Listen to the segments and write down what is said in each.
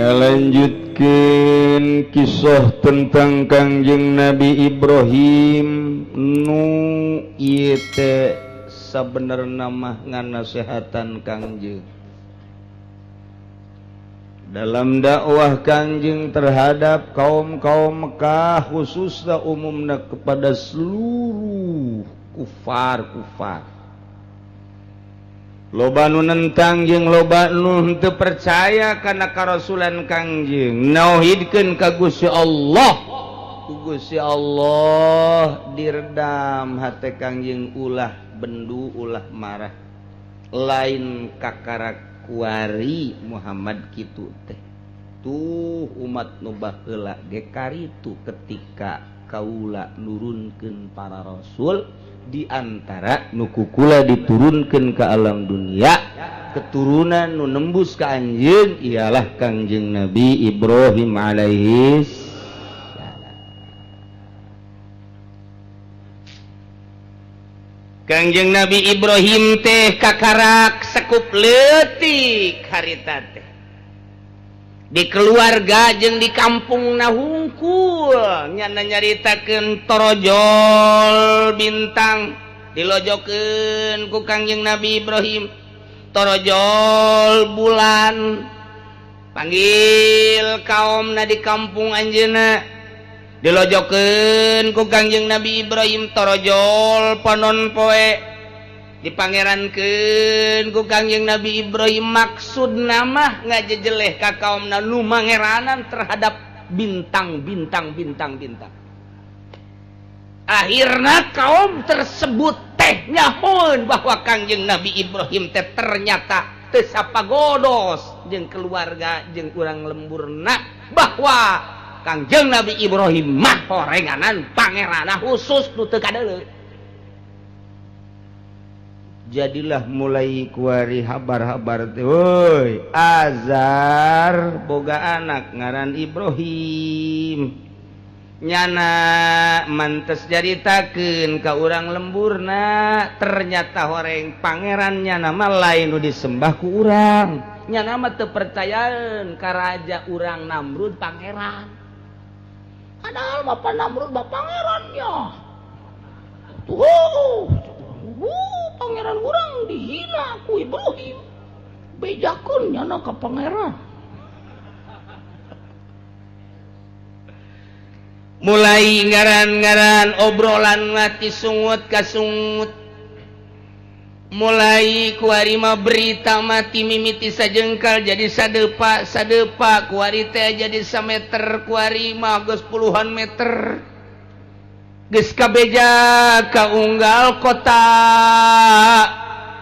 ngalanjutkeun kisah tentang Kangjeng Nabi Ibrahim nu ieu teh sabenerna mah nganasehatan Kangjeng dalam dakwah Kangjeng terhadap kaum-kaum Mekah khususnya umumna kepada seluruh kufar. Loba nu nentang jeung loba nu teu percaya kana karasulan Kangjeng nauhidkeun ka Gusti Allah. Gusti Allah diredam hate Kangjeng ulah bendu ulah marah lain kakarak kuari Muhammad kitu teh tuh umat nu baheula ge karitu ketika kaula nurunkeun para rasul di antara nu kukula diturunkeun ke alam dunia keturunan nu nembus ka anjeun ialah Kangjeng Nabi Ibrahim alaihi salam. Kangjeng Nabi Ibrahim teh kakarak sekup leutik harita teh di keluarga jeung di kampung hungkul nyana nyaritakeun torojol bintang dilojokeun ku Kangjeng Nabi Ibrahim torojol bulan panggil kaumna di kampung anjeunna dilojokeun ku Kangjeng Nabi Ibrahim torojol ponon poe dipangerankeun ku Kangjeng Nabi Ibrahim maksud nama ngajejeleh ka kaumna nu mangeranan terhadap bintang. Akhirna kaum tersebut teh nyahoun bahwa Kangjeng Nabi Ibrahim teh ternyata teu sapagodos jeung keluarga jeung urang lemburna bahwa Kangjeng Nabi Ibrahim mah horenganan pangerana khusus nu teu kadeuleu. Jadilah mulai kuari habar-habar teh woi Azar boga anak ngaran Ibrahim nyana mantes jaritakeun ka urang lemburna ternyata horeng pangerannya nama lain nu disembah ku urang nyana mah teu percayaeun ka raja urang Namrud pangeran padahal mah Namrud mah pangerannya tuh pangeran urang dihina ku Ibrahim bejakeun nyana ka pangeran mulai ngaran-ngaran obrolan mati sungut ka sungut mulai kuari mah berita mati mimiti sajengkal jadi sadepa kuari teh jadi sameter kuari mah geus puluhan meter geus kabeja ka unggal kota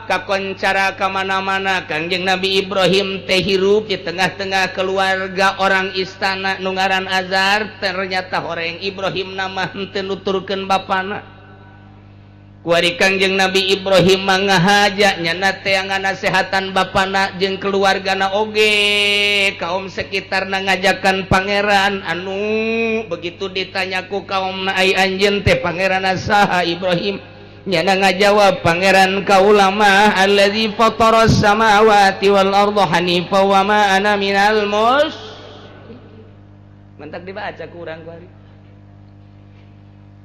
kakoncara ka mana-mana Kangjeng Nabi Ibrahim teh hirup di tengah-tengah keluarga orang istana nu ngaran Azar ternyata horeng Ibrahim nama henteu nuturkeun bapana kuari Kangjeng Nabi Ibrahim mangahaja nyana teh nganasehatan bapana jeung keluargana oge kaum sekitarna ngajakan pangeran anu begitu ditanya ku kaumna ai anjeun teh pangeran saha Ibrahim nyana ngajawab pangeran kaula mah allazi fataras samawati wal arda hanifa wa ma ana minal mantak dibaca ku urang kuari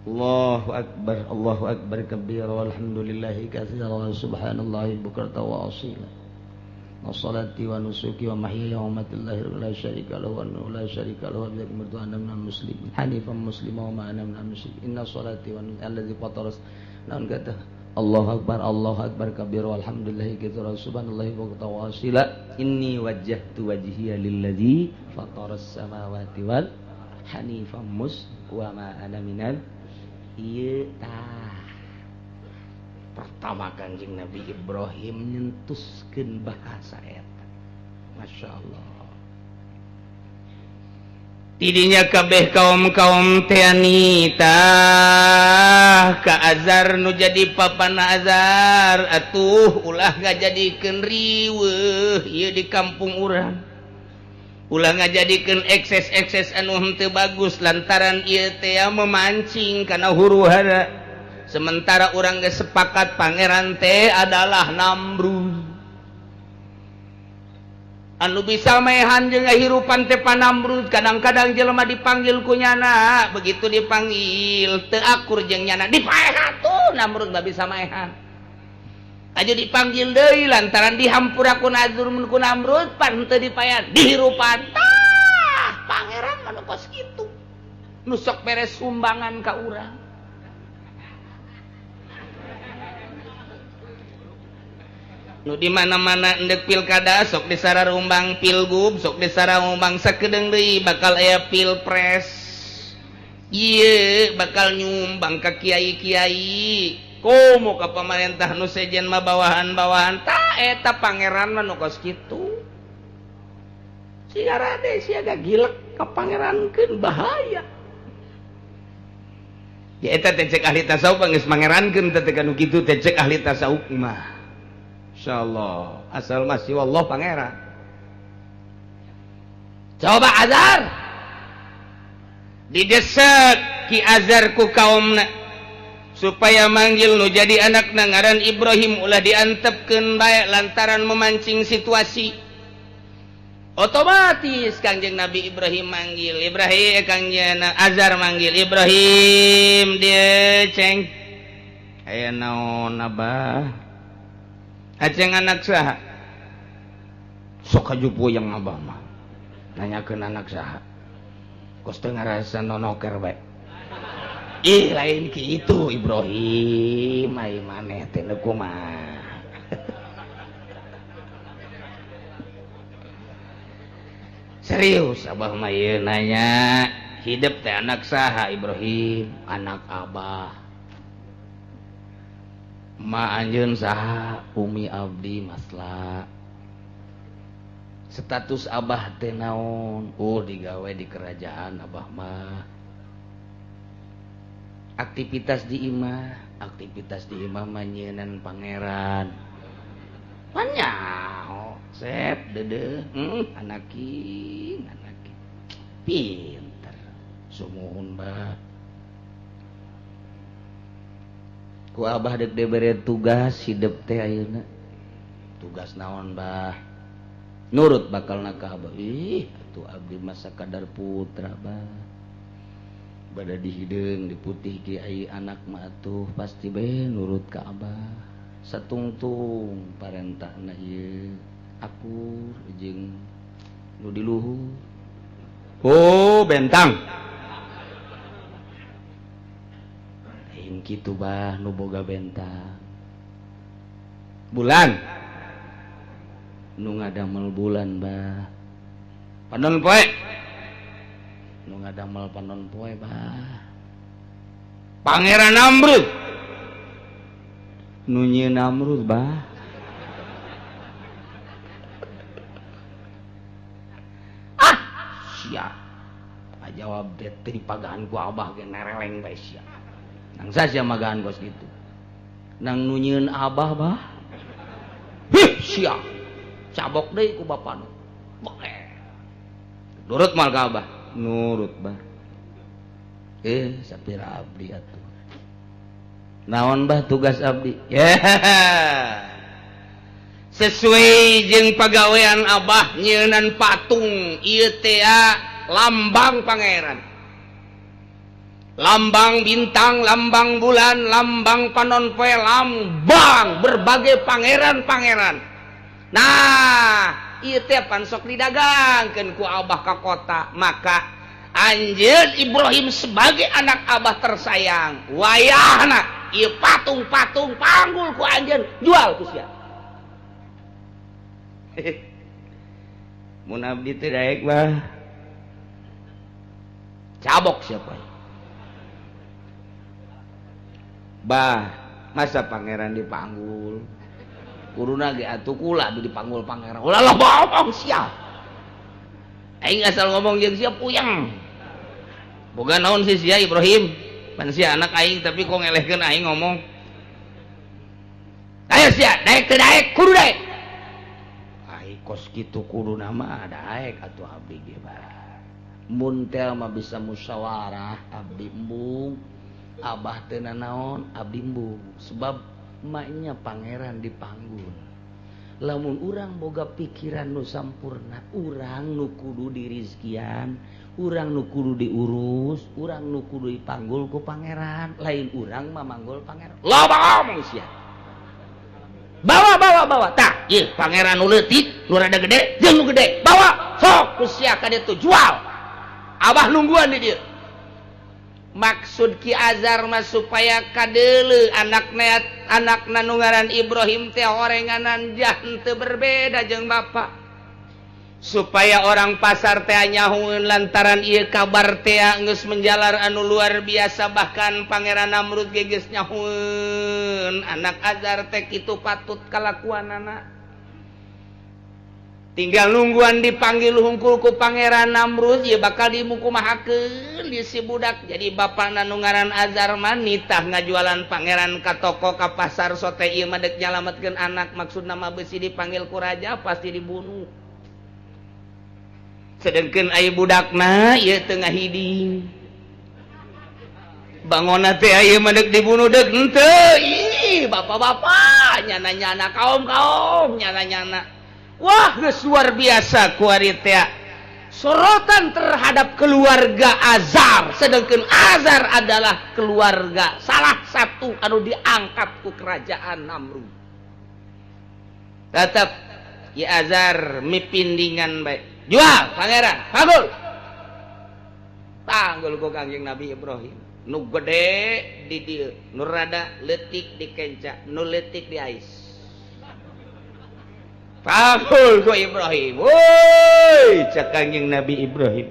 Allahu akbar kabira walhamdulillahi katsira wa subhanallahi bukrata wa asila wassalati wa nusuki wa mahyaya wa mamatillahi la syarika lahu wa la syarika lahu wa bihamdihi ana minal muslimin hanifan muslima wa ma ana minal musyrikin inna salati wa allazi fataras naon kata Allahu akbar kabira walhamdulillahi katsira wa subhanallahi bukrata wa asila inni wajjahtu wajhiya lillazi fataras samawati wal hanifan wa ma ana minal ieu tah pertama Kangjeng Nabi Ibrahim nyentuskeun bahasa eta Masya Allah tidinya kabeh kaum-kaum teh anita ka Azar nu jadi papana Azar atuh ulah ngajadikeun riweuh ieu di kampung urang ulah ngajadikeun ekses anu henteu bagus lantaran ieu teh memancing kana huru-hara sementara urang geus sepakat pangeran teh adalah Namrud anu bisa maehan jeung ngahirupan teh panamrud kadang-kadang jelema dipanggil ku nyana begitu dipanggil teu akur jeung nyana dipaehan tuh Namrud da bisa maehan aja dipanggil deui lantaran dihampura ku Namrud pan teu dipaehan dihirupan tah pangeran manu kos kitu nu sok beres sumbangan ka urang nu di mana-mana endek pilkada sok disararumbang pilgub sok disararumbang sakedeung deui bakal aya pilpres ieu bakal nyumbang ka kiai-kiai komo ka pamarentah nu sejen mah bawahan-bawahan tah eta pangeran mah nu kos kitu sia rade sia gagilek ka pangerankeun bahaya ya eta teh cek ahli tasawuf geus mangerankeun teh kanu kitu teh cek ahli tasawuf mah insyaallah asal masih wallah pangeran coba Azar didesak Ki Azar ku kaumna supaya manggil nu jadi anakna ngaran Ibrahim ulah diantepkeun bae lantaran memancing situasi otomatis Kangjeng Nabi Ibrahim manggil Ibrahim Kangjeng Azar manggil Ibrahim dia ceng aya naon abah aceng anak saha sok kajupu yang abah mah nanyakeun anak saha kos teu ngarasa nonoker bae ih lain kitu Ibrahim ai maneh teh nu kumaha serius abah mah ieu nanya hidup teh anak saha Ibrahim anak abah ma anjeun saha umi abdi masla status abah teh naon digawe di kerajaan abah mah aktivitas di imah mah nyeunan pangeran panyaho sep deudeuh anaki pinter sumuhun bah ku abah dek dibere tugas hidup teh ayeuna tugas naon bah nurut bakalna ka abah atuh abdi mah sakadar putra bah bada dihideung diputih kiai anak mah atuh pasti bae nurut ka abah satungtung parentahna ieu akur jeung nu di luhur bentang kitu bah nu boga bentang bulan nu ngadamel bulan bah panon poe nu ngadamel panon poe bah Pangeran Namrud nu nyieun Namrud bah sia jawab teh dipagahan ku abah ge nereleng bae sia nang sasia magahan kos gitu nang nunyeun abah bah sia cabok deui ku bapana nurut mal ka abah nurut bah sapira abdi atuh naon bah tugas abdi sesuai jeung pagawean abah nyeunan patung ieu teh lambang pangeran lambang bintang, lambang bulan, lambang panon poe, lambang berbagai pangeran-pangeran. Nah, ieu teh pan sok didagangkeun ku abah ka kota, maka anjeun Ibrahim sebagai anak abah tersayang, wayahna ieu patung-patung panggul ku anjeun jual ku sia. Mun abdi teh daek bah. Cabok siapa? Bah, masa pangeran dipanggul kuruna ge atuh kula dipanggul pangeran ulah lah bohong sia aing asal ngomong jeung sia puyeng boga naon sih sia Ibrahim pan sia anak aing tapi kok ngelehkeun aing ngomong ayo sia daek teu daek kudu daek ai kos kitu kuduna mah daek atuh abdi ge bah mun teh mah bisa musyawarah abdi embung abah teu naon abdi embung sebab maknya pangeran dipanggul lamun urang boga pikiran nu sampurna urang nu kudu dirizkian urang nu kudu diurus urang nu kudu dipanggul ku pangeran lain urang mamanggul pangeran loba ngomong sia bawa tah ieu pangeran nu leutik nu rada gede jeung nu gede bawa sok ku sia ka ditu jual abah nungguan di dieu maksud Ki Azhar mah supaya kadeuleu anakna nu ngaran Ibrahim teh orenganan jah teu berbeda jeung bapa supaya orang pasar teh nyahoeun lantaran ieu kabar teh geus menjalar anu luar biasa bahkan Pangeran Namrud ge geus nyahoeun anak Azhar teh kitu patut kalakuanana tinggal nungguan dipanggil hungkul ku Pangeran Namrud ya bakal dimukumahakeun di si budak jadi bapakna nu ngaran Azhar mah nitah ngajualan pangeran ka toko ka pasar sote ieu mah deuk nyalametkeun anak maksudna mah beusi dipanggil ku raja pasti dibunuh sedengkeun aya budakna ieu teu ngahiding bangona teh ieu mah deuk dibunuh deuk henteu ih bapak-bapak nyana-nyana kaum-kaum nyana-nyana wah geus luar biasa ku ari teh sorotan terhadap keluarga Azhar sedangkan Azhar adalah keluarga salah satu anu diangkat ku kerajaan Namrud tetep ya Azhar mipindingan bae jual pangeran panggul ku Kangjeng Nabi Ibrahim nu gede di dieu nu rada leutik di kenca nu leutik di ais panggul ku Ibrahim woi cak Kangjeng Nabi Ibrahim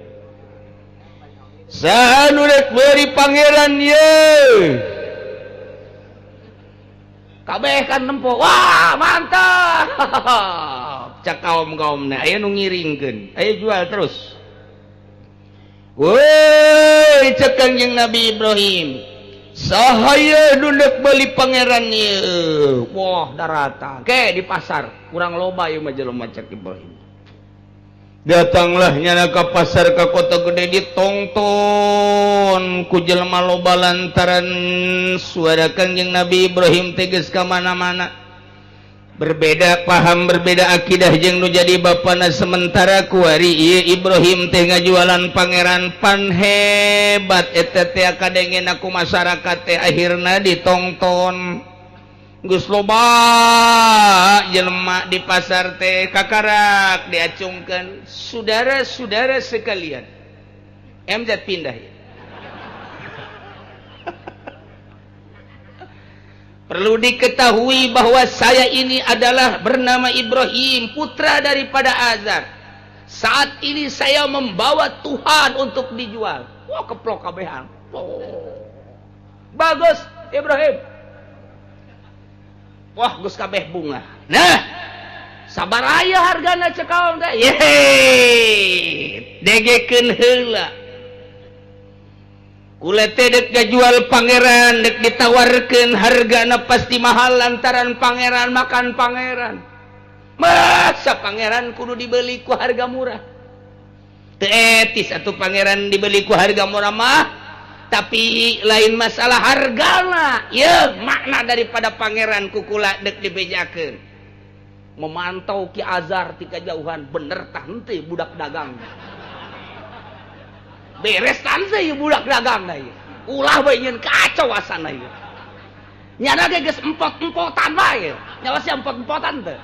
saha nu rek meuri pangeran ye kabeh kan nempo wah mantap cak kaum-kaumna aya nu ngiringkeun aya jual terus woi cak Kangjeng Nabi Ibrahim sahaya nundek beli pangeran ieu wah daratan ke di pasar kurang loba ieu mah jelema cek Ibrahim datanglah nyana ka pasar ka kota gede ditongton ku jelema loba lantaran suara Kangjeng Nabi Ibrahim tegas ka mana-mana berbeda paham berbeda akidah jeung nu jadi bapana sementara ku ari ieu Ibrahim teh ngajualan pangeran pan hebat eta teh kadengen aku masyarakat teh akhirna ditongton geus loba jelema di pasar teh kakarak diacungkeun saudara-saudara sekalian MZ pindah ya perlu diketahui bahwa saya ini adalah bernama Ibrahim, putra daripada Azhar. Saat ini saya membawa Tuhan untuk dijual. Wah, keplok kabehan. Oh. Bagus, Ibrahim. Wah, gus kabeh bunga. Nah, sabar aya hargana cekaon teh. Yeay. Degekeun heula. Ulah teh dek gajual pangeran dek ditawarkeun hargana pasti mahal lantaran pangeran makan pangeran masa pangeran kudu dibeli ku harga murah teu etis atuh pangeran dibeli ku harga murah mah tapi lain masalah hargana ya makna daripada pangeran kukula dek dibejakeun memantau Ki Azhar ti kajauhan bener tah henteu budak dagang beres tante ieu budak dagang da ieu ulah bae nyeun kacau asana ieu nyana ge geus empot-empotan bae nyawa sia empot-empotan teh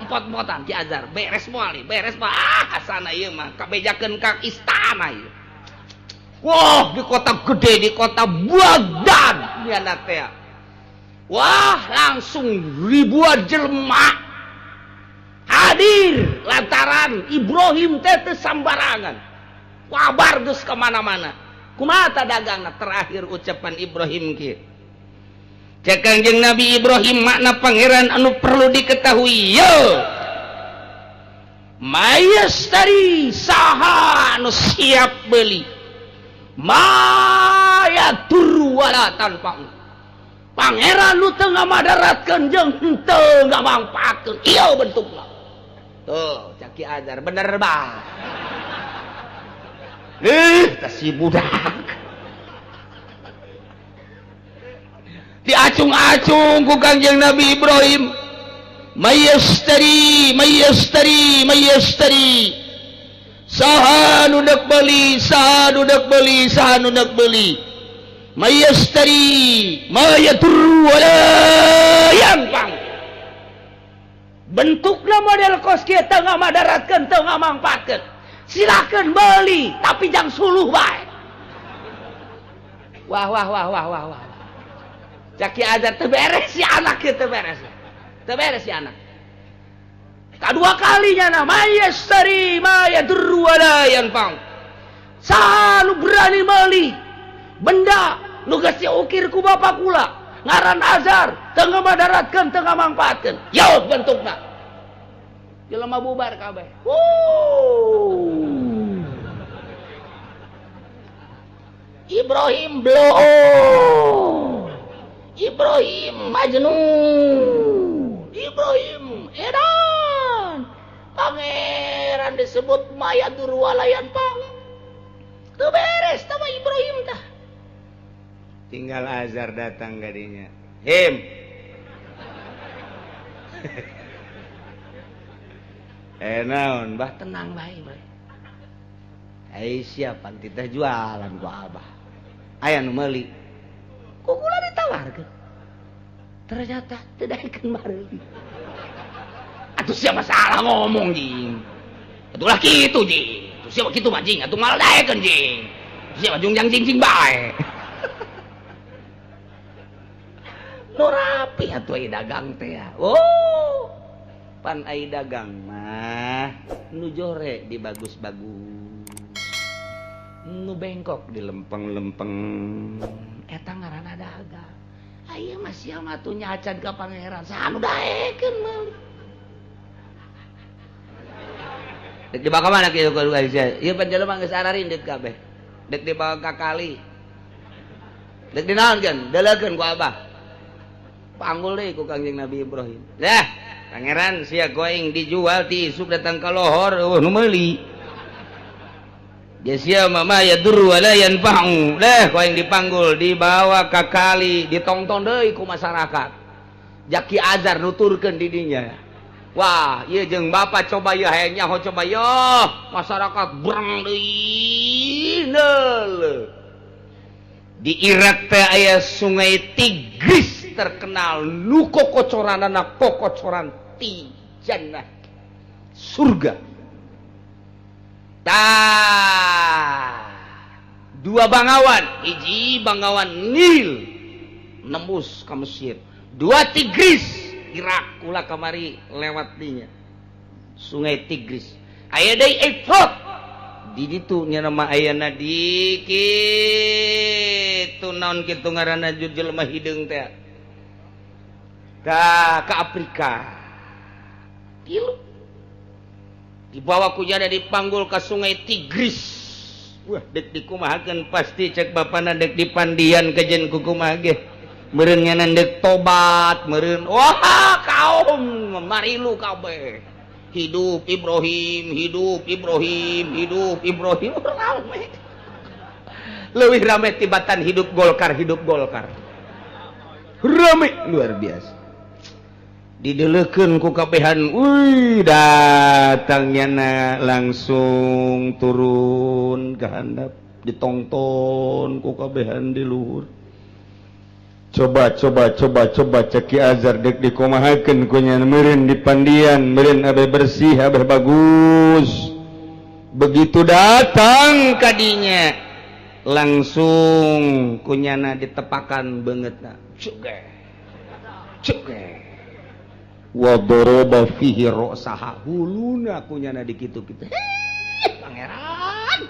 empot-empotan Ki Azhar beres moal beres mah asana ieu mah kabejakeun ka istana ieu wah di kota gede di kota Baghdad nyana teh wah langsung ribuan jelema hadir lantaran Ibrahim teh teu sambarangan kabar geus ka mana-mana kumaha dagangna terakhir ucapan Ibrahim kieu cek Kangjeng Nabi Ibrahim makna pangeran anu perlu diketahui yo mayastari saha anu siap beli maya turu wala tanpa pangeran nu teu ngamadaratkeun jeung henteu ngamangpaatkeun ieu bentukna tuh cak Ki Azhar bener bah si budak diacung-acung ku Kangjeng Nabi Ibrahim mayastari saha nu dak beli mayastari mayatur wala yanfang. Bentukna model kos kieu teu ngamadaratkeun teu ngamangpaatkeun. Silakeun beli tapi jang suluh bae. Wah. Caki azar teu beres si anak kieu teu beres. Teu beres si anak. Kadua kalinya na mayastari mayadur wala yanfang. Saha nu berani meuli benda nu geus diukir ku bapa kula ngaran azar teu ngamadaratkeun teu ngamangpaatkeun. Yaos bentukna. Jelema bubar kabeh. Ibrahim blow. Ibrahim Majnun. Ibrahim edan. Pangeran disebut mayadur walayan pang. Teu beres sama Ibrahim tah. Tinggal azar datang gadinya. Him. Naon, bah tenang bae. Ai siapan titah jualan ku abah. Aya nu meuli. Ku kula ditawarkeun. Ternyata teu daekeun bareuli. Atuh sia masalah ngomong jing. Atulah kitu jing. Atuh sia kitu mah jing, atuh malah daekeun jing. Sia mah jungjang jing bae. Nu rapi atuh ai dagang teh ya. Oh. Pan ai dagang mah nu jore di bagus-bagus. Nu bengkok di lempeng-lempeng. Eta ngaranna dagang. Aya mah sia mah atuh nyacan ka pangeran. Saha nu daekeun meuli. Dek dibawa ka mana kieu ku sia? Ieu pan jelema geus ararindeut kabeh. Dek dibawa ka kali. Dek dinaonkeun? Deulekeun ku abah. Panggul deui ku Kangjeng Nabi Ibrahim. Dah, pangeran sia goeng dijual ti isuk datang ka lohor nu meuli. Dia sia mama ya dur wala yanfa'u. Dah goeng dipanggul, dibawa ka kali, ditongtong deui ku masyarakat. Jaki azar nuturkeun di dinya. Wah, ieu jeung bapa coba ieu hayang nyaho coba yo. Masyarakat brang deui neul. Di Irak teh aya sungai Tigris terkenal nu kokocoranana kokocoran ti jannah surga. Dua bangawan, hiji bangawan Nil nembus ka Mesir. Dua Tigris Irak kula kamari lewat dinya. Sungai Tigris. Aya deui Efrat. Di ditu nya nama ayana di kitu naon kitu ngaranna jelema hideung teh. Ka Afrika. Tilu. Dibawa ku jana dipanggul ka sungai Tigris. Wah, dek dikumahakeun pasti cek bapana dek dipandian kejen ku kumaha ge. Meureun nyanan dek tobat, meureun wah kaum marilu kabeh. Hidup Ibrahim, hidup Ibrahim, hidup Ibrahim. Rame. Leuwih rame tibatan hidup Golkar, hidup Golkar. Rame luar biasa. Dideleukeun ku kabehan, datangnya langsung turun ke handap, ditongton ku kabehan di luhur. Coba ceki azar dek dikumahakeun ku nya meureun dipandian, meureun abe bersih, abe bagus. Begitu datang kadinya langsung kunyana ditepakan beungeutna. Cuge. Wa daraba fihi ra'saha huluna kunyana di kitu-kitu. Pangeran.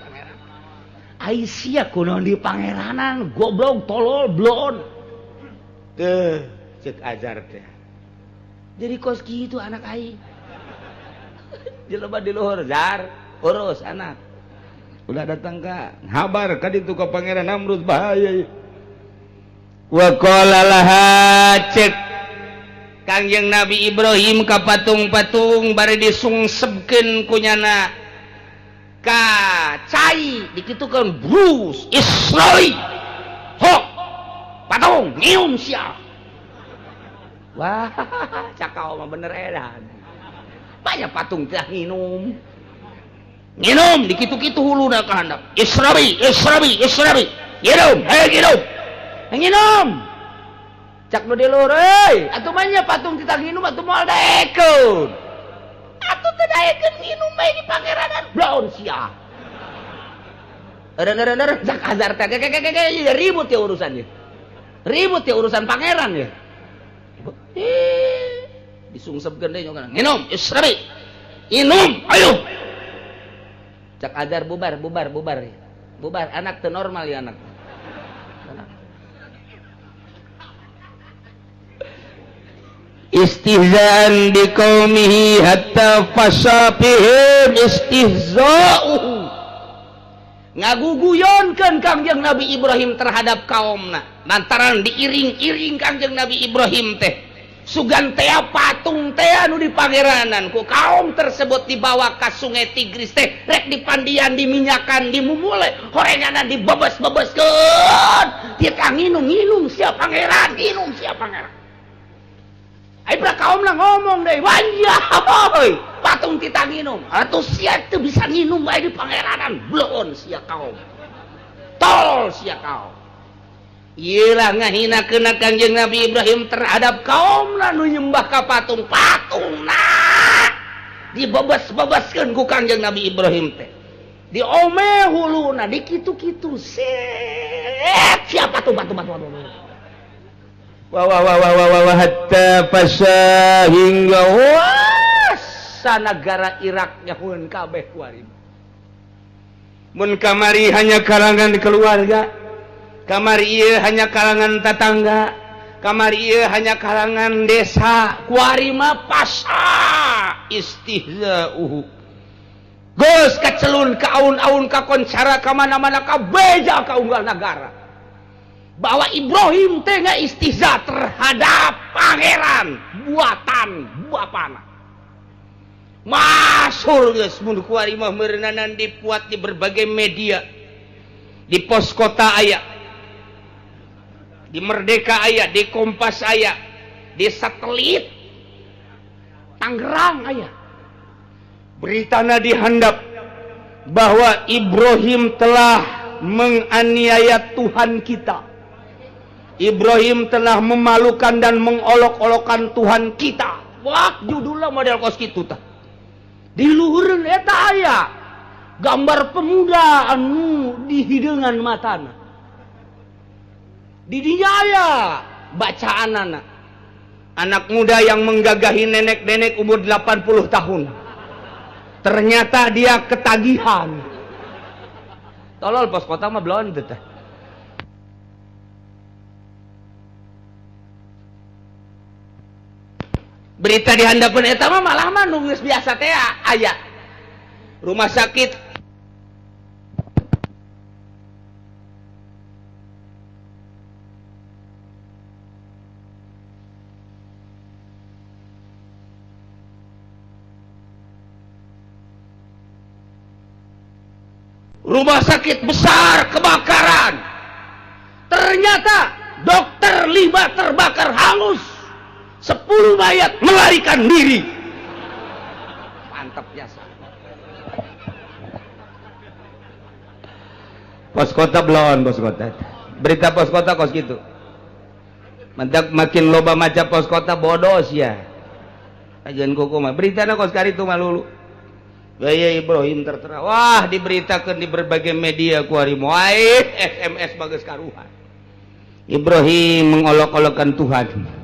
Ai sia kunaon di pangeranan, goblok tolol blon. Teh, cek azar teh. Jadi kos kitu anak aing. Jelema di luhur zar, urus anak. Udah datang ka, habar ka ditu ka Pangeran Namrud bahaya. Wa qala laha cek Kangjeng Nabi Ibrahim ka patung-patung bari disungsebkeun kunyana ka cai dikitukeun Bruce Israel. Hok patung nyium sia. Wah, cakau mah bener edan. Banyak patung teh nginum. Nginum dikitu-kitu huluna ka handap. Israbi. Nginum, nginum. Nginum. Cak nu di lur euy, atuh mah nya patung tita nginum atuh moal daekeun. Atuh teu daekeun nginum bae di pangeranan blaon sia. Eureun cak azar teh ribut ya urusannya. Ribut ya urusan pangeran ya. Disungsepkeun deui nyokana. Nginum, israbi. Nginum, ayo. Cak azar bubar. Bubar anak teu normal ya anak. Istihzaan biqaumihi hatta fasafihim istihza'uhu. Ngaguguyonkeun Kangjeng Nabi Ibrahim terhadap kaumna lantaran diiring-iring Kangjeng Nabi Ibrahim teh sugan teh patung teh anu di pangeranan ku kaum tersebut dibawa ka sungai Tigris teh rek dipandian diminyakan dimumule horenganan dibebes-bebeskeun kita nginum sia pangeran Ibra kaum lah ngomong deh, wajah, patung tita nginum, atau sia itu bisa nginum baik di pangeranan, belum sia kaum, tol sia kaum. Iyalah ngahina kena Kangjeng Nabi Ibrahim terhadap kaum lah nu nyembah ka patung nah, dibebas-bebaskeun ku Kangjeng Nabi Ibrahim teh, diome huluna, dikitu-kitu, siapa tuh batu. Wah hatta fasa hingga wasa negara Irak nyahueun kabeh kuari. Mun kamari hanya kalangan keluarga, kamari ieu hanya kalangan tetangga, kamari ieu hanya kalangan desa, kuari mah fasa istihza'uhu. Geus kacelun ka aun-aun ka koncara ka mana-mana ka beja ka unggal negara. Bahwa Ibrahim tengah istihza terhadap pangeran buatan bapana. Masyhur geus mun kuari mah meureunanan dipuat di berbagai media. Di Pos Kota aya. Di Merdeka aya, di Kompas aya, di Satelit Tangerang aya. Beritana dihandap bahwa Ibrahim telah menganiaya Tuhan kita. Ibrahim telah memalukan dan mengolok-olokkan Tuhan kita. Wah, judulnya model kos kitu tah. Di luhureun eta aya gambar pemuda anu di hideungan matana. Di dinya aya bacaanana. Anak muda yang menggagahi nenek-nenek umur 80 tahun. Ternyata dia ketagihan. Tolol Pos Kota mah belum teh. Berita di handapeun eta mah malah mah nu geus biasa teh aya. Rumah sakit besar kebakaran. Ternyata dokter 5 terbakar hangus. 10 mayat melarikan diri. Mantap biasa. Pos Kota belon, Pos Kota. Berita Pos Kota kos gitu. Mantap makin loba maca Pos Kota bodos ya. Ajan kuku mah beritana kos karitu mah lulu. Gaya Ibrahim tertera. Wah, diberitakan di berbagai media kuari moai SMS bagus karuhan. Ibrahim mengolok-olokkan Tuhan.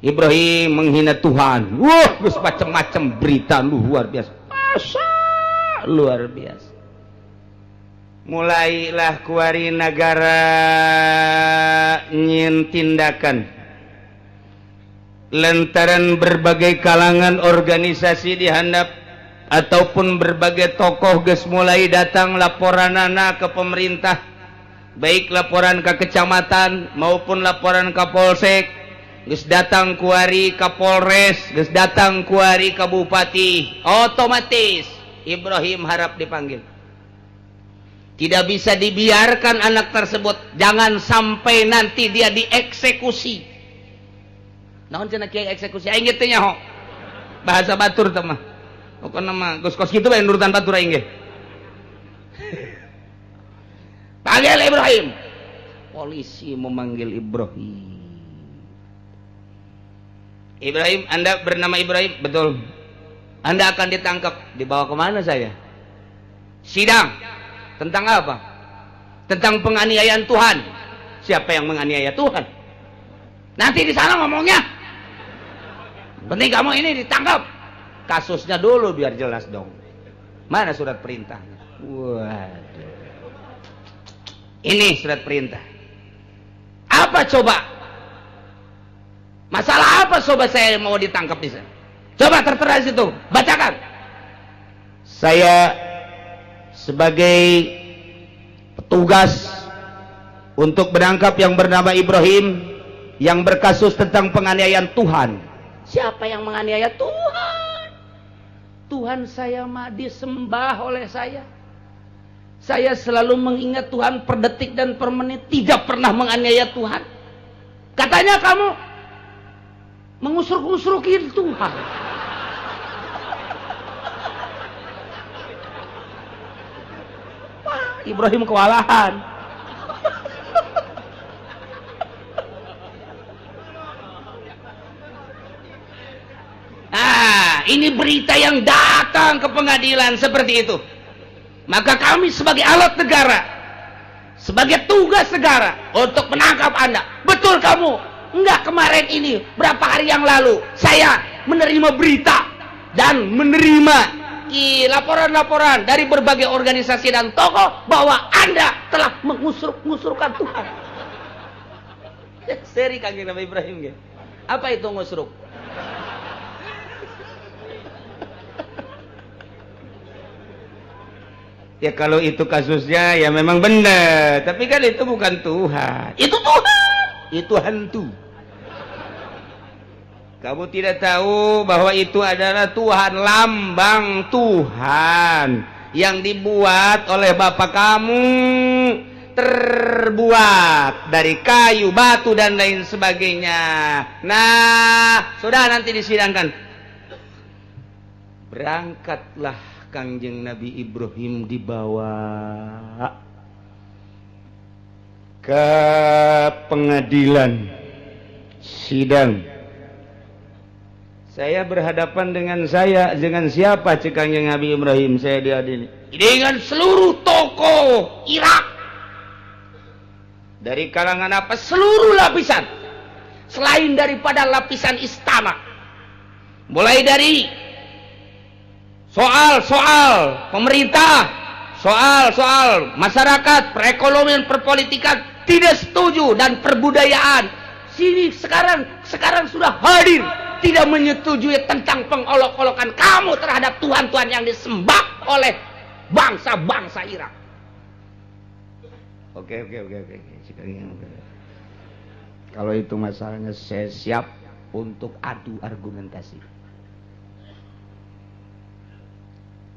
Ibrahim menghina Tuhan. Wah, geus macam-macam berita luar biasa. Masa luar biasa. Mulailah kuari negara nyin tindakan lantaran berbagai kalangan organisasi dihandap ataupun berbagai tokoh geus mulai datang laporanana ke pemerintah, baik laporan ke kecamatan maupun laporan ke polsek. Geus datang kuari Kapolres, geus datang kuari ka bupati, otomatis Ibrahim harap dipanggil. Tidak bisa dibiarkan anak tersebut, jangan sampai nanti dia dieksekusi. naon cenah kiai eksekusi aing ge teh nyaho bahasa batur teh mah pokona mah geus kos kitu bae nurutan batur aing ge panggil Ibrahim. Polisi memanggil Ibrahim. Ibrahim, Anda bernama Ibrahim? Betul. Anda akan ditangkap. Dibawa kemana saya? Sidang. Tentang apa? Tentang penganiayaan Tuhan. Siapa yang menganiaya Tuhan? Nanti di sana ngomongnya. Penting kamu ini ditangkap. Kasusnya dulu biar jelas dong. Mana surat perintahnya? Waduh. Ini surat perintah. Apa coba? Masalah apa coba saya mau ditangkap di sana? Coba tertera di situ, bacakan. Saya sebagai petugas untuk menangkap yang bernama Ibrahim yang berkasus tentang penganiayaan Tuhan. Siapa yang menganiaya Tuhan? Tuhan saya mah disembah oleh saya. Saya selalu mengingat Tuhan per detik dan per menit, tidak pernah menganiaya Tuhan. Katanya kamu mengusruk-usrukin Tuhan. Wah, Ibrahim kewalahan. Ini berita yang datang ke pengadilan seperti itu. Maka kami sebagai alat negara, sebagai tugas negara untuk menangkap Anda. Betul kamu? Enggak, kemarin ini, berapa hari yang lalu, saya menerima berita dan menerima laporan-laporan dari berbagai organisasi dan tokoh bahwa Anda telah mengusruk-ngusurkan Tuhan. Seri Kanjeng Nabi Ibrahim. Apa itu ngusruk? Ya kalau itu kasusnya ya memang benar, tapi kan itu bukan Tuhan. Itu Tuhan. Itu hantu. Kamu tidak tahu bahwa itu adalah Tuhan, lambang Tuhan yang dibuat oleh bapak kamu, terbuat dari kayu, batu dan lain sebagainya. Nah, sudah nanti disidangkan. Berangkatlah Kanjeng Nabi Ibrahim dibawa ke pengadilan sidang. Saya berhadapan dengan siapa cik Kanjeng Nabi Ibrahim? Saya diadili dengan seluruh tokoh Irak. Dari kalangan apa? Seluruh lapisan. Selain daripada lapisan istana. Mulai dari soal-soal pemerintah, soal-soal masyarakat, perekonomian, perpolitikan tidak setuju, dan perbudayaan sini sekarang sudah hadir tidak menyetujui tentang pengolok-olokan kamu terhadap Tuhan-Tuhan yang disembah oleh bangsa-bangsa Irak. Oke. Kalau itu masalahnya, saya siap untuk adu argumentasi.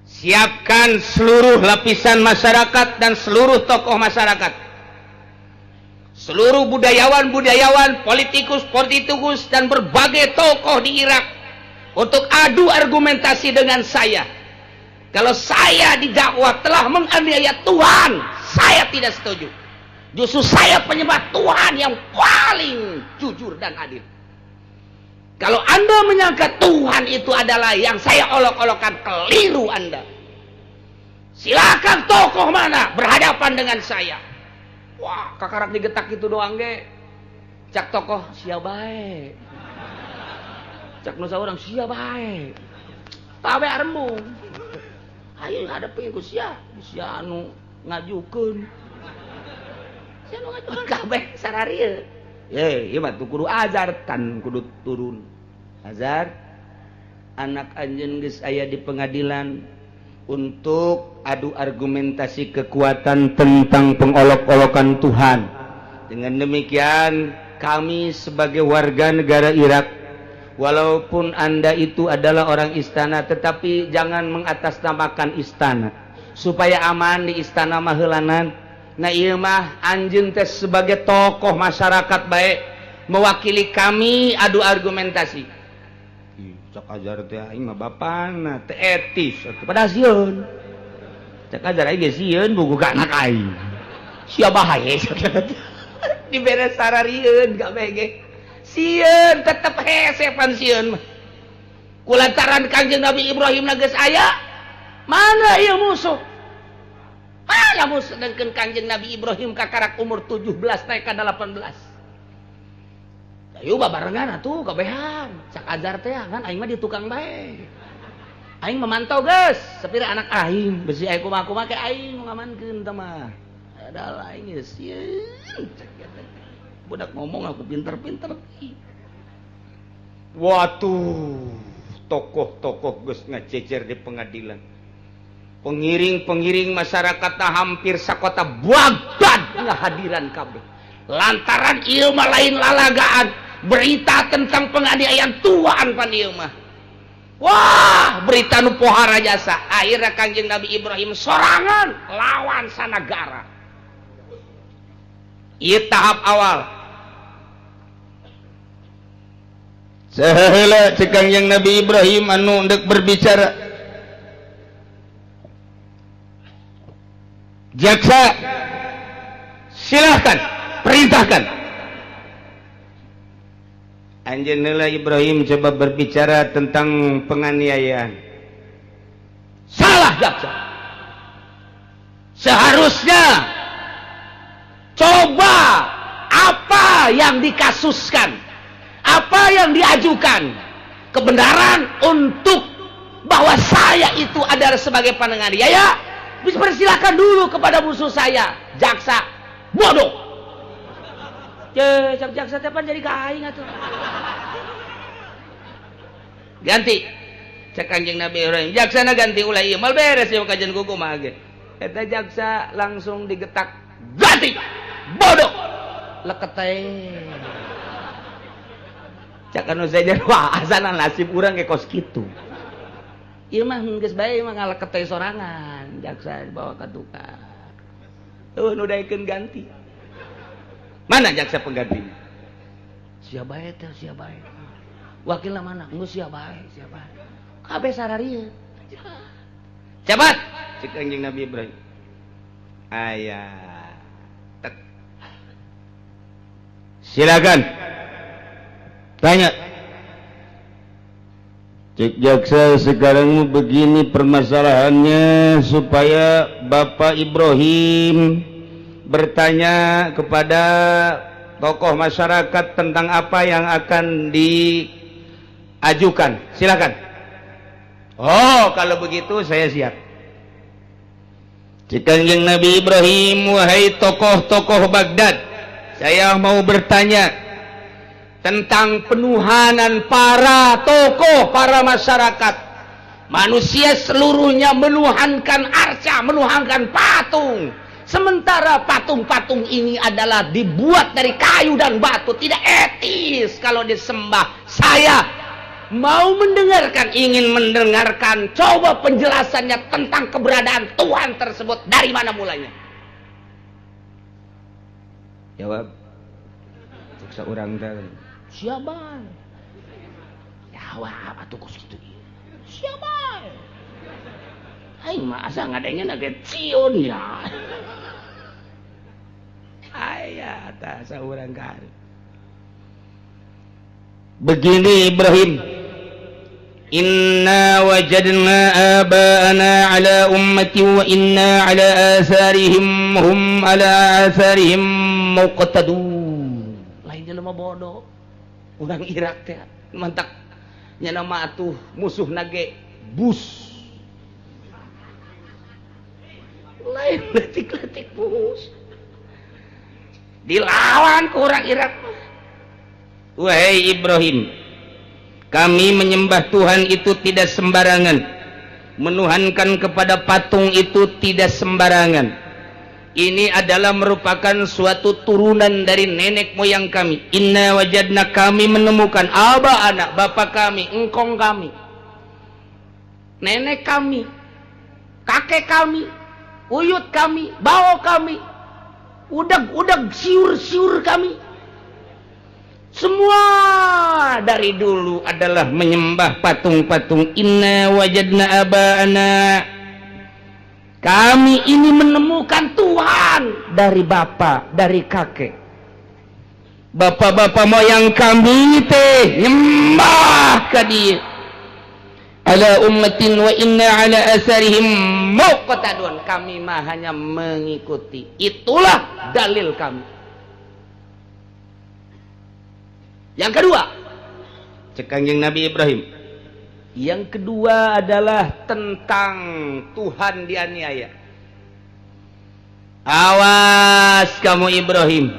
Siapkan seluruh lapisan masyarakat dan seluruh tokoh masyarakat, seluruh budayawan, politikus dan berbagai tokoh di Irak untuk adu argumentasi dengan saya. Kalau saya didakwa telah menganiaya Tuhan, saya tidak setuju. Justru saya penyembah Tuhan yang paling jujur dan adil. Kalau Anda menyangka Tuhan itu adalah yang saya olok-olokkan, keliru Anda. Silakan tokoh mana berhadapan dengan saya. Wah, kakarak digetak itu doang ge. Cak tokoh sia bae. Cak nusa orang sia bae. Tabe arembung. Ayo hadapi ku sia anu ngajukeun. Sia nu ngajukeun kabeh sararieu. Ieu mah kudu azar tan kudu turun. Azar anak anjeun geus aya di pengadilan untuk adu argumentasi kekuatan tentang pengolok-olokan Tuhan. Dengan demikian, kami sebagai warga negara Irak, walaupun Anda itu adalah orang istana, tetapi jangan mengatasnamakan istana. Supaya aman di istana mah heulanan. Nah ieu mah anjeun teh sebagai tokoh masyarakat baik, mewakili kami adu argumentasi. Cak ajar teh aing mah bapana teu etis pada sieun. Cak ajar aing ge sieun buku ka anak aing. Sia bahaye. Diberes sararieun gak bege. Sieun tetep hese pan sieun mah. Kulantaran Kanjeng Nabi Ibrahim geus aya, mana ieu musuh? Mana musuh sedangkeun Kanjeng Nabi Ibrahim kakarak umur 17 naik ka 18. Ayo babarengan atuh kabehan. Cak ajar teh kan aing mah di tukang bae. Aing memantau geus sapira anak aing, besi aya kumaha-kumaha ke aing ngamankeun teh mah. Adalah aing geus sieun. Budak ngomong aku pinter-pinter. Waduh. Tokoh-tokoh geus ngacecer di pengadilan. Pengiring-pengiring masyarakat hampir sakota Baghdad ngahadiran kabeh. Lantaran ieu mah lain lalagaan, berita tentang penganiayaan tuaan pan ieu mah. Wah, berita nu pohara jasa. Akhirnya Kanjeng Nabi Ibrahim sorangan lawan sanagara. Ieu tahap awal. Saheula cek Kanjeng Nabi Ibrahim anu hendak berbicara. Jaksa, silahkan, perintahkan. Anjeunna Ibrahim coba berbicara tentang penganiayaan. Salah jaksa. Seharusnya coba apa yang dikasuskan, apa yang diajukan, kebenaran untuk bahwa saya itu adalah sebagai penganiaya, dipersilakan dulu kepada musuh saya. Jaksa bodoh. Jaksa tepan jadi kaing atuh. Ganti. Cek Kanjeng Nabi Ibrahim, jaksana ganti ulah ieu mal beres ya kajian kuku mah ge. Eta jaksa langsung digetak. Ganti. Bodoh. Leket teh. Cak anu saja wah asana nasib urang ge kos kitu. Ieu mah geus bae mah ngaleket teh sorangan, jaksa dibawa ka tukang. Nu daekeun ganti. Mana jaksa penggantinya? Sia bae teh, sia bae. Wakilna mana? Geus sia bae, sia bae. Kabeh sararieu. Cepat, cek Kanjeng Nabi Ibrahim. Aya. Tek. Silakan. Tanya. Cek jaksa sekarang begini permasalahannya supaya Bapak Ibrahim bertanya kepada tokoh masyarakat tentang apa yang akan diajukan. Silakan. Oh, kalau begitu saya siap. Cek Kanjeng Nabi Ibrahim, wahai tokoh-tokoh Baghdad, saya mau bertanya tentang penuhanan para tokoh, para masyarakat. Manusia seluruhnya menuhankan arca, menuhankan patung. Sementara patung-patung ini adalah dibuat dari kayu dan batu. Tidak etis kalau disembah. Saya mau mendengarkan, ingin mendengarkan. Coba penjelasannya tentang keberadaan Tuhan tersebut. Dari mana mulanya? Jawab. Seorang tadi. Siapa? Jawab atuh kos kitu. Siapa? Aing mah asa ngadengna ge ciun ya. Aya tah saurang kali. Begini Ibrahim. Inna wajadna aba'ana ala ummati wa inna ala atharihim hum ala atharihim muqtadun. Lain jelema bodoh. Urang Irak teh mantak nya nama atuh musuh nage bus. Lain letik-letik bus. Dilawan ke orang Irak. Wahai Ibrahim, kami menyembah Tuhan itu tidak sembarangan. Menuhankan kepada patung itu tidak sembarangan. Ini adalah merupakan suatu turunan dari nenek moyang kami. Inna wajadna, kami menemukan. Aba anak, bapak kami, engkong kami, nenek kami, kakek kami, uyut kami, bau kami, udag-udag siur-siur kami. Semua dari dulu adalah menyembah patung-patung. Inna wajadna aba'ana. Kami ini menemukan Tuhan dari bapak, dari kakek. Bapak-bapak moyang kami teh nyembah ka dia. Ala ummatin wa inna ala asarihim muqtadun. Kami mah hanya mengikuti. Itulah dalil kami. Yang kedua, cek Kangjeng Nabi Ibrahim. Yang kedua adalah tentang Tuhan dianiaya. Awas kamu Ibrahim.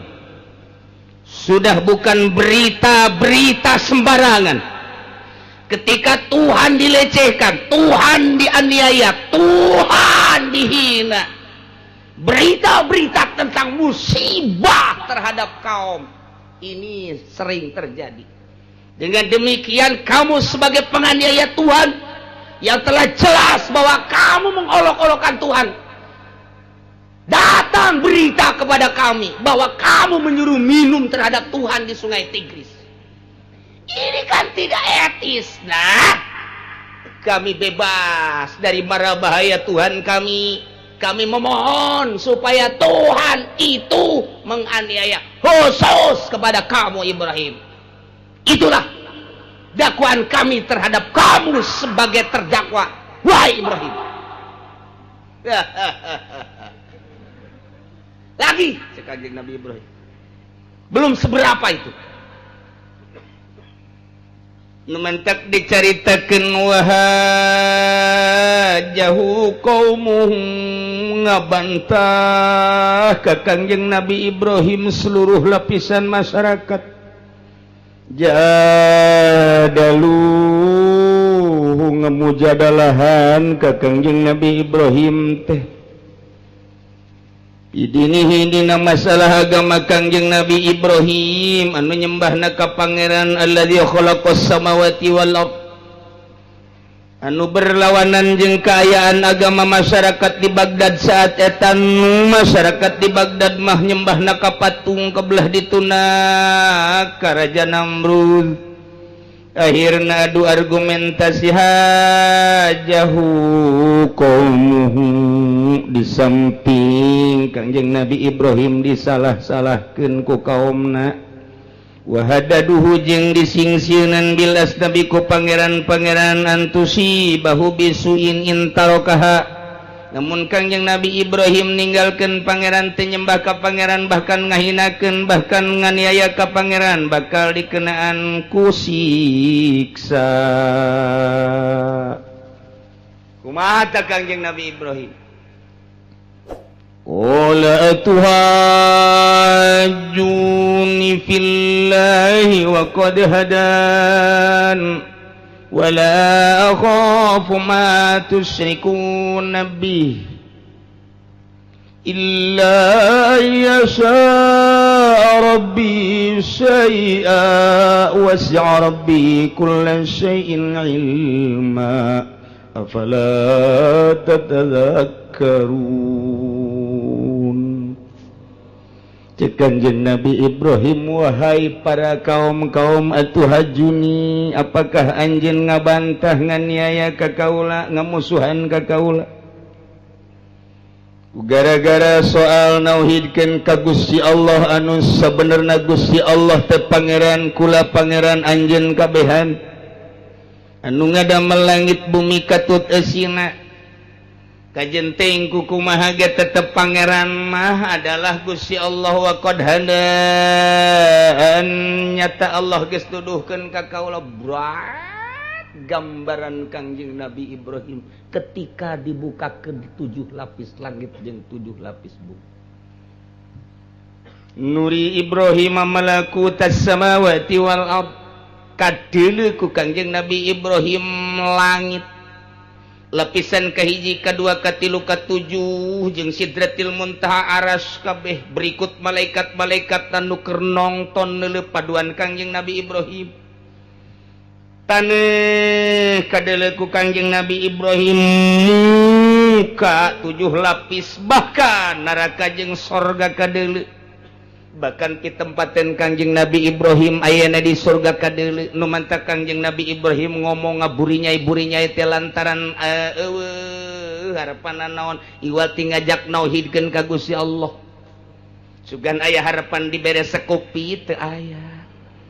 Sudah bukan berita-berita sembarangan. Ketika Tuhan dilecehkan, Tuhan dianiaya, Tuhan dihina. Berita-berita tentang musibah terhadap kaum ini sering terjadi. Dengan demikian kamu sebagai penganiaya Tuhan yang telah jelas bahwa kamu mengolok-olokkan Tuhan, datang berita kepada kami bahwa kamu menyuruh minum terhadap Tuhan di Sungai Tigris. Ini kan tidak etis. Nah, kami bebas dari mara bahaya Tuhan kami. Kami memohon supaya Tuhan itu menganiaya khusus kepada kamu Ibrahim. Itulah dakwaan kami terhadap kamu sebagai terdakwa, wahai Ibrahim. Lagi Kanjeng Nabi Ibrahim. Belum seberapa itu. Numantak dicaritakeun wahajahu qaumuh ngabantah ka Kangjeng Nabi Ibrahim seluruh lapisan masyarakat. Jadalu ngemujadalahan ka Kangjeng Nabi Ibrahim teh. Idinihi dina masalah agama Kangjeng Nabi Ibrahim anu nyembahna ka pangeran alladzi khalaqas samawati wal ard, anu berlawanan jeung kaayaan agama masyarakat di Baghdad saat etan. Masyarakat di Baghdad mah nyembahna ka patung kebelah dituna ka Raja Namrud. Akhirna adu argumentasi hajahu qaumuhu, di samping Kangjeng Nabi Ibrahim disalah-salahkeun ku kaumna. Wahadaduhu jeung disingsieunan bil asnabi ku pangeran-pangeran antusi bahu bisuin intarokaha. Namun Kangjeng Nabi Ibrahim ninggalkeun pangeran teu nyembah ka pangeran, bahkan ngahinakeun, bahkan nganiaya ka pangeran, bakal dikenaan ku siksa. Kumaha ta Kangjeng Nabi Ibrahim? Qala atuhajjuni fillahi wa qad hadan wala akhafu ma tusyrikun bih illa yasha rabbi syai'a wasi'a rabbi kulla syai'in ilma afala tatadhakkarun. Kanjeng Nabi Ibrahim, wahai para kaum-kaum atuhajuni, apakah anjeun ngabantah nganiaya ka kaula, ngamusuhan ka kaula gara-gara soal nauhidkeun ka Gusti Allah anu sabenerna Gusti Allah teh pangeran kula pangeran anjeun kabehan anu ngadamel langit bumi katut eusina. Kajenteng kukumaha ge tetep pangeran mah adalah Gusti Allah wa qad hadan, nyata Allah geus tuduhkeun ka kaula. Berat gambaran Kangjeng Nabi Ibrahim ketika dibukakeun 7 lapis langit jeung 7 lapis bumi. Nuri Ibrahim malakutas samawati wal ard, kadeuleu ku Kangjeng Nabi Ibrahim langit lapisan kahiji, kadua, katilu, katujuh jeung Sidratil Muntaha aras kabeh, berikut malaikat-malaikat anu keur nongton neuleuh paduan Kangjeng Nabi Ibrahim. Taneuh kadeuleu ku Kangjeng Nabi Ibrahim muka 7 lapis, bahkan neraka jeung sorga kadeuleu. bahkan pitempatan Kangjeng Nabi Ibrahim ayana di surga kadeuleu nu mantap Kangjeng Nabi Ibrahim ngomong ngaburinyai teh lantaran harapan naon iwati ngajak nauhidkeun ka Gusti Allah sugan aya harapan dibere sekopi teu aya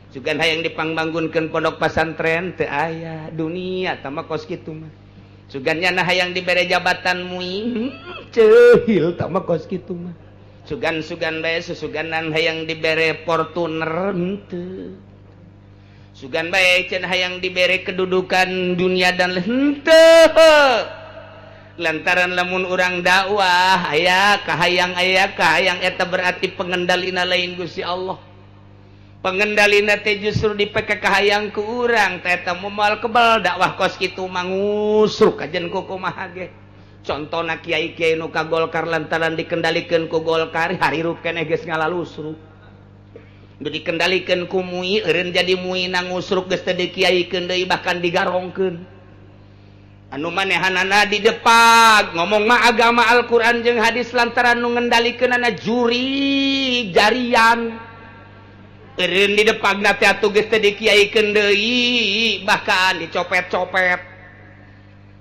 sugan hayang dipangbangunkeun pondok pesantren teu aya dunia tah mah kos kitu mah sugan nya hayang dibere jabatan muing ceuhil tah mah kos kitu mah sugan-sugan bae susuganan hayang dibere Fortuner henteu sugan bae cenah hayang dibere kedudukan dunia dan henteu lantaran lamun urang dakwah aya kahayang eta berarti pengendalina lain Gusti Allah pengendalina teh justru dipake kahayang ku urang teh eta moal kebal dakwah kos kitu mangusruk kajen ku kumaha ge contona kiai-kiai nu ka Golkar lantaran dikendalikeun ku Golkar harirup keneh geus ngalalusruk nu dikendalikeun ku MUI eureun jadi MUI nangusruk geus teu dikiaikeun deui bahkan digarongkeun anu manehanana di depan ngomong mah agama Al-Quran jeung hadis lantaran nu ngendalikeunana juri jarian eureun di depan teh atuh geus teu dikiaikeun deui bahkan dicopet-copet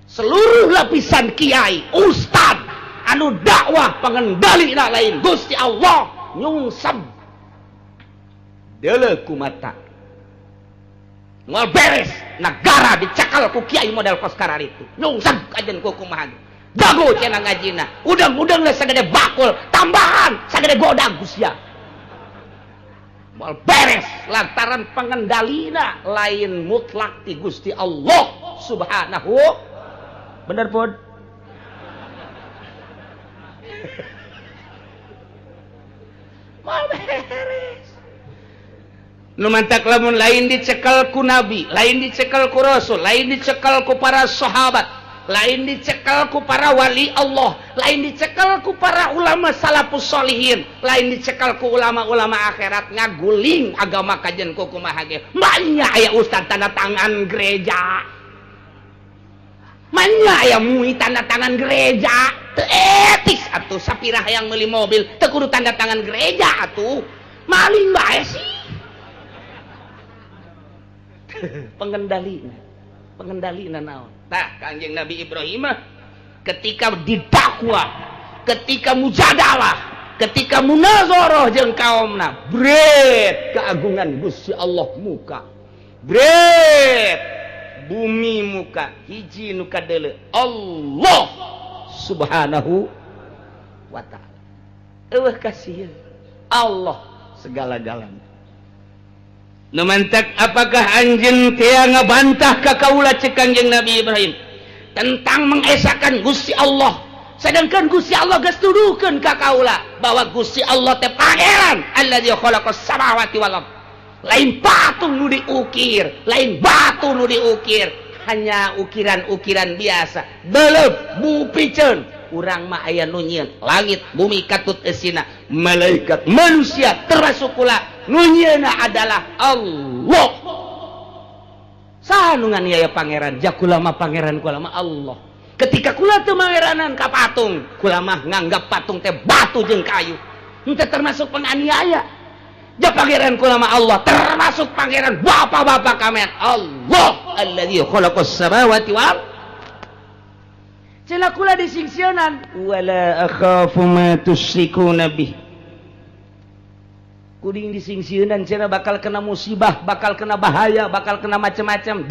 seluruh lapisan kiai ustad anu dakwah pengendalina lain Gusti Allah nyungsem deuleu ku mata moal beres negara dicakal ku kiai model koskara itu nyungsem kajen ku kumaha jago cenah ngajina udang-udang le sagede bakul tambahan sagede godang Gusti moal beres lantaran pengendalina lain mutlak ti Gusti Allah subhanahu bener pod moal beres nu mantak lamun lain dicekel ku nabi lain dicekel ku rasul lain dicekel ku para sahabat lain dicekel ku para wali Allah lain dicekel ku para ulama salafus sholihin lain dicekel ku ulama-ulama akhirat ngaguling agama kajen ku kumaha ge manya aya ustad tanda tangan gereja manya aya MUI tanda tangan gereja teu etis atuh sapira hayang meuli mobil teu kudu tanda tangan gereja atuh maling bae sih pengendalina naon tah Kanjeng Nabi Ibrahim ketika didakwa ketika mujadalah ketika munazarah jeung kaumna bret keagungan Gusti Allah muka bret bumi muka hiji nu kadeuleu Allah subhanahu wa ta'ala eueuh kasih Allah segala-galanya nu mantak apakah anjeun teu ngabantah ka kaula cek Kanjeng Nabi Ibrahim tentang mengesakan Gusti Allah sedangkan Gusti Allah geus tuduhkeun ka kaula bahwa Gusti Allah teh pangeran allazi khalaqas samawati wal ardh lain patung nu diukir lain batu nu diukir hanya ukiran-ukiran biasa beleup bupikeun urang mah aya nu nyieun langit bumi katut eusina malaikat manusia termasuk kula nu nyieunna adalah Allah saha nu nganiaya pangeran jak kula mah pangeran kula mah Allah ketika kula teu mangeranan ka patung kula mah nganggap patung teh batu jeung kayu henteu termasuk penganiaya ja pangeran kula mah Allah termasuk pangeran bapak-bapak kamen Allah allazi khalaqas samawati wal cenah kula disingsieunan wala akhafu ma tusyrikuna bih kuring disingsieunan cenah bakal kena musibah bakal kena bahaya bakal kena macam-macam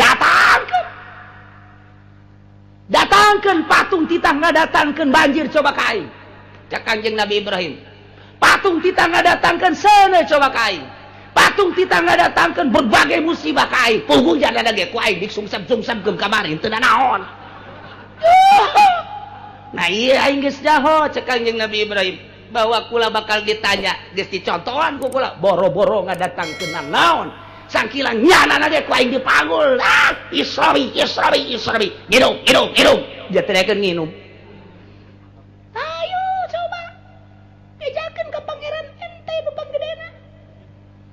datangkeun patung titah ngadatangkeun banjir coba ka aing cak Kanjeng Nabi Ibrahim patung titah ngadatangkeun seuneu coba ka aing patung titah ngadatangkeun berbagai musibah ka aing punggung jana ge ku aing diksungsep-sungsepkeun kamari teu naon nah iya aing geus nyaho cek Kanjeng Nabi Ibrahim bahwa kula bakal ditanya geus dicontohan ku kula boro-boro ngadatangkeun naon sangkilan nyana ge ku aing dipanggul israwi nginum jatenakeun nginum ayo coba ejakeun ka pangeran ente nu panggedena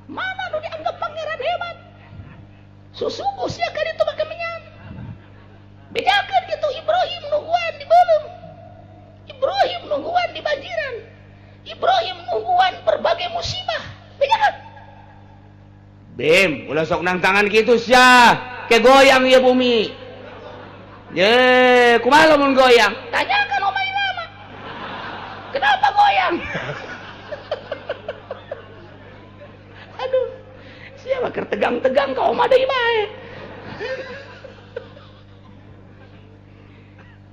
mana nu dianggap pangeran hebat susuku sia ka ditu make menyan bedakeun kitu Ibrahim nungguan di beuleum Ibrahim nungguan di banjiran Ibrahim nungguan berbagai musibah Dem, ulah sok nang tangan gitu sia. Ke goyang ya bumi. Ye, kumaha lamun goyang? Tanyakan Omay Lama. Kenapa goyang? Aduh. Siapa keur tegang-tegang ka Omah deui bae.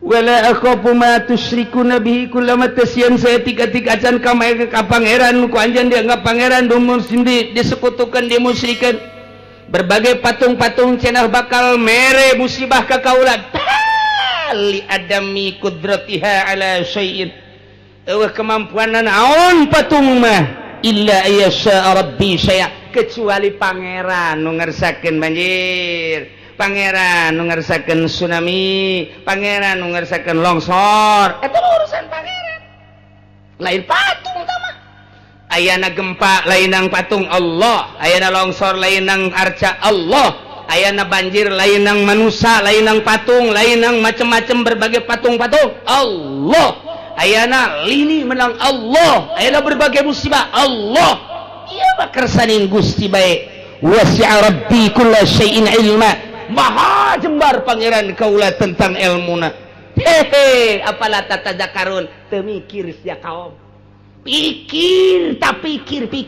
Wala akhafu ma tusyrikuna bihi kullama tasyan saya tik-tik acan ka pangeran ku anjeun dianggap pangeran dumun sindi disekutukan dimusyrikan berbagai patung-patung cenah bakal mere musibah ka kaula li adami qudratiha ala syai'in eueuh kemampuanna naon patung mah illa yasha rabbi syai' kecuali pangeran nu ngersakeun banjir, pangeran nu ngersakeun tsunami, pangeran nu ngersakeun longsor. Eta urusan pangeran. Lain patung tah mah. Ayana gempa lain nang patung Allah, ayana longsor lain nang arca Allah, ayana banjir lain nang manusia, lain nang patung, lain nang macam-macam berbagai patung-patung Allah. Ayana lini menang Allah, ayana berbagai musibah Allah. Iya mah kersaning Gusti bae. Wasi'a rabbi kulla syai'in ilma. Maha jembar pangeran kaula tentang ilmuna. Hehe, apalah tatadzakarun, teu mikir sia kaum. Pikir, tak pikir.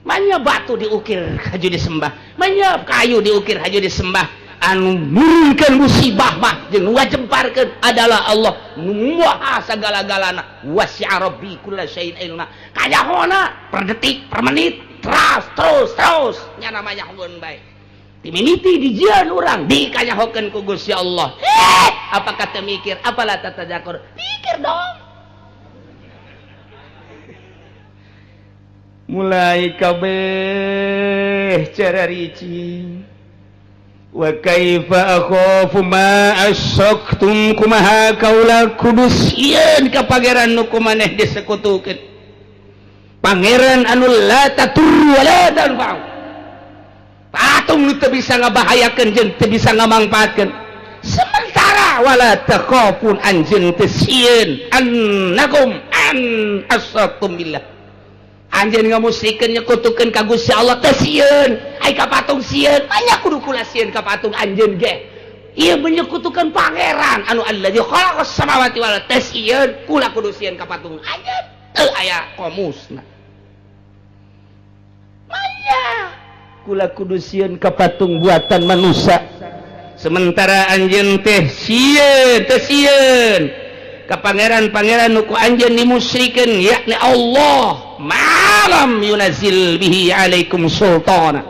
Manya batu diukir haju disembah, manya kayu diukir haju disembah. Anu nurunkeun musibah mah jeung wajemparkeun adalah Allah nu maha sagala-galana. Wasi'a rabbi kulla syai'in ilma. Kajahona per detik, per menit, terus nya namanya hubun bae. Timimiti dijieun urang dikanyahokeun ku Gusti Allah. Apakah teu mikir? Apalah tatadzakur? Pikir dong. Mulai kabeh cara rici. Wa kaifa akhafu ma asyraktum kumaha kaula kudus ieun ka pangeran nu kumaneh disekutukeun. Pangeran anu la tatur wa la tanfa'u. Patung nu teu bisa ngabahayakeun jeung teu bisa ngamangpaatkeun. Sementara wala takhafun anjeun teu sieun annakum an asyraktum billah. Anjeun ngamusyrikeun nyekutukeun ka Gusti Allah teu sieun, ai ka patung sieun, anya kudu kula sieun ka patung anjeun ge. Ieu menyekutukeun pangeran anu allazi khalaqas samawati wal ardi teu sieun, kula kudu sieun ka patung anjeun. Teu aya komusna. Manya kula kudu sieun ka patung buatan manusia. Sementara anjeun teh sieun, teu sieun ka pangeran-pangeran nu ku anjeun dimusyrikeun yakni Allah. Malam yunazil bihi alaikum sultana.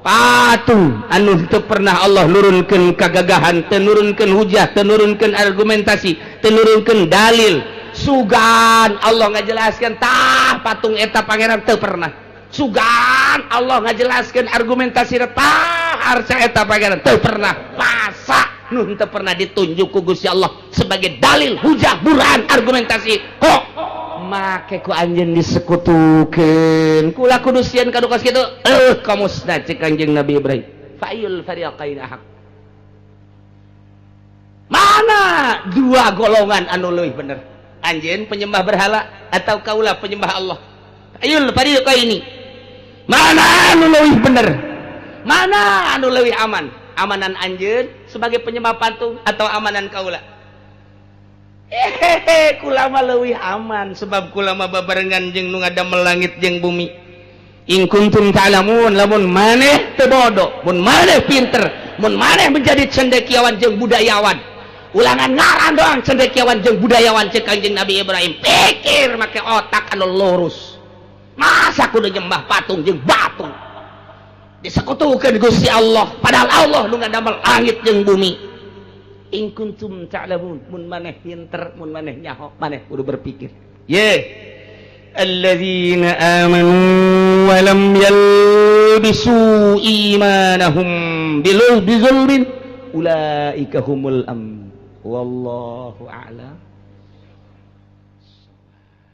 Patung anu teu pernah Allah nurunkeun kagagahan, teu nurunkeun hujah, teu nurunkeun argumentasi, teu nurunkeun dalil. Sugan Allah ngajelaskeun tah patung eta pangeran teu pernah. Sugan Allah ngajelaskeun argumentasi tah arca eta pangeran teu pernah. Masa nu teu pernah ditunjuk ku Gusti Allah sebagai dalil, hujah, burhan, argumentasi. Kok make ku anjeun disekutukeun kula kudu sieun ka dukas kitu kamusna cek Kanjeng Nabi Ibrahim fa'il fariqain ahaq. Mana dua golongan anu leuwih bener, anjeun penyembah berhala atau kaula penyembah Allah? Fa'il fariqaini mana anu leuwih bener, mana anu leuwih aman? Amanan anjeun sebagai penyembah patung atau amanan kaula? Kula mah leuwih aman sebab kula mah babarengan jeung nu ngadamel langit jeung bumi. In kuntum ta'lamun, lamun maneh teu bodoh, mun maneh pinter, mun maneh menjadi cendekiawan jeung budayawan. Ulangan ngaran doang cendekiawan jeung budayawan cek Kanjeng Nabi Ibrahim. Pikir make otak anu lurus. Masa kudu nyembah patung jeung batu? Disekutukeun Gusti Allah, padahal Allah nu ngadamel langit jeung bumi. In kuntum ta'lamun, mun maneh pinter, mun maneh nyaho, maneh kudu berpikir. Alladzina amanu wa lam yalbisu imanahum bizulmin ulaika humul wallahu a'lam.